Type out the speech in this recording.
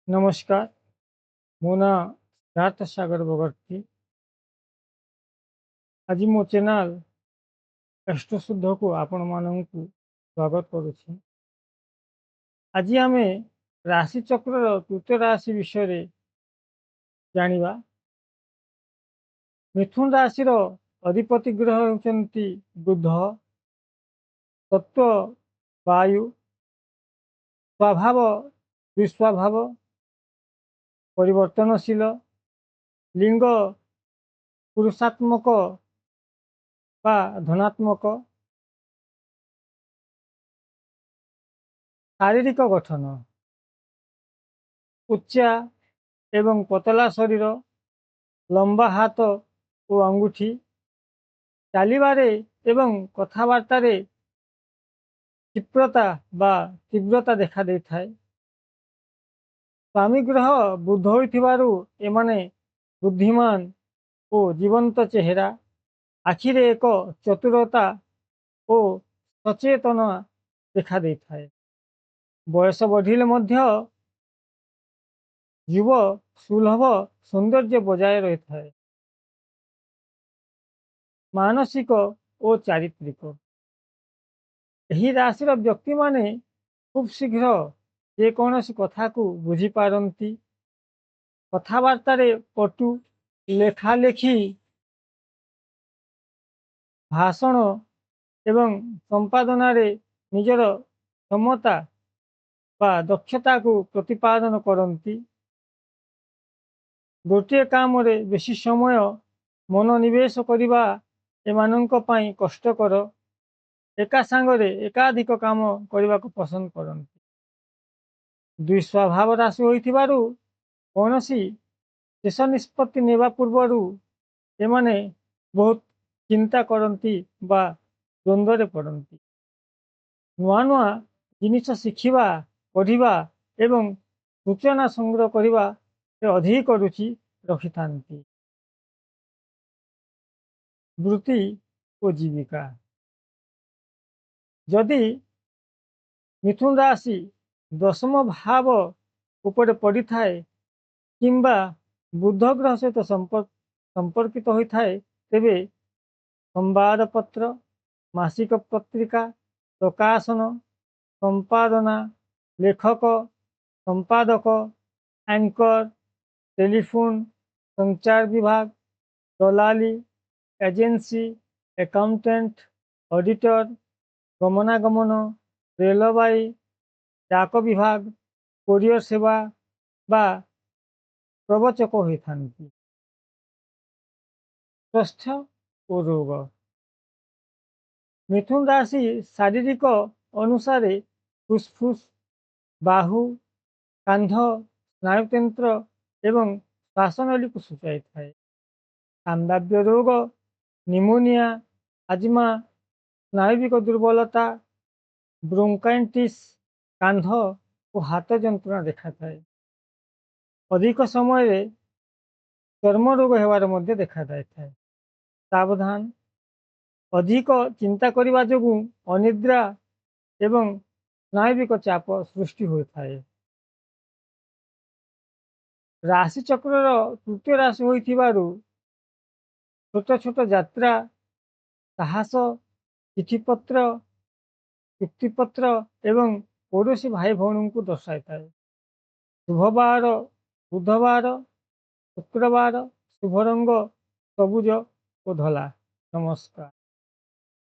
नमस्कार, मो ना सिद्धार्थ सागर बगर्ती। आज मो चैनल अष्टशुद्ध को आपण मानक स्वागत करुछि। आज आमे राशि चक्र तृतीय राशि विषय जानिबा। मिथुन राशि अधिपति ग्रह होउचंती बुध। तत्व वायु, स्वभाव दुस्वभाव, परिवर्तनशील, लिंग पुरुषात्मक बा धनात्मक, शारीरिक गठन उच्चा एवं पतला शरीर, लंबा हाथ और अंगुठी, चालिबारे एवं कथाबार्तारे क्षिप्रता बा तीव्रता देखा देइथाय। स्वामी ग्रह बुध होइथिबारु एमाने बुद्धिमान और जीवंत चेहरा, आखिरे एक चतुरता और सचेतना देखा देइथाय। बयस बढ़िले मध्य युव सुलभ सौंदर्य बजाय रही है। मानसिक और चारित्रिक, यही राशि व्यक्ति माने खूब शीघ्र जेकोसी कथा को बुझी पारती। कथबार्तार पटु, लेखालेखी, भाषण एवं संपादन निजर क्षमता बा दक्षता को प्रतिपादन करती। गोटे काम रे बेसी समय मनोनिवेश करने एमानंक पई कष्टकर। एका सांगरे एकाधिक काम करने को पसंद करती। दुई स्वभाव राशि होइथिबारु कौनसी शेष निष्पत्ति नेबा पूर्वरु एमाने बहुत चिंता करती बा द्वंद्व पड़ती। नुआ नुआ जिनिस शिखिबा, पढ़िबा एवं सूचना संग्रह करने अधिक रुचि रखि थांती। वृत्ति और जीविका, जदि मिथुन राशि दशम भाव उपरे पड़ी थाए किंबा बुध ग्रह सहित संपर्कित होता है, तेबे संवादपत्र, मासिक पत्रिका, प्रकाशन, संपादना, लेखक, संपादक, एंकर, टेलीफोन, संचार विभाग, दलाली, एजेंसी, अकाउंटेंट, ऑडिटर, गमनागमन, रेलवाई, डाक विभाग, कोरियर सेवा बा प्रवचक होता। स्वास्थ्य और रोग, मिथुन राशि शारीरिक अनुसार फुसफुस, बाहु, कांध, स्नायुतंत्र एवं श्वासनली को सूचाई थाए। संभाव्य रोग निमोनिया, आजमा, स्नायुविक दुर्बलता, ब्रोंकाइटिस, कांध और हाथ जंत्रणा देखा थाए। अधिक समय चर्म रोग होवार मध्य देखा जाए। सावधान, अधिक चिंता करने जो अनिद्रा एवं स्नायुविक चाप सृष्टि होता है। राशि चक्र तृतीय राशि होइथिबारु छोट छोट यात्रा, साहस, चिठीपत्र, चुक्तिपत्र एवं पड़ोशी भाई भौणी को दर्शाई थाए। शुभवार बुधवार, शुक्रवार, शुभ रंग सबुज और धला। नमस्कार।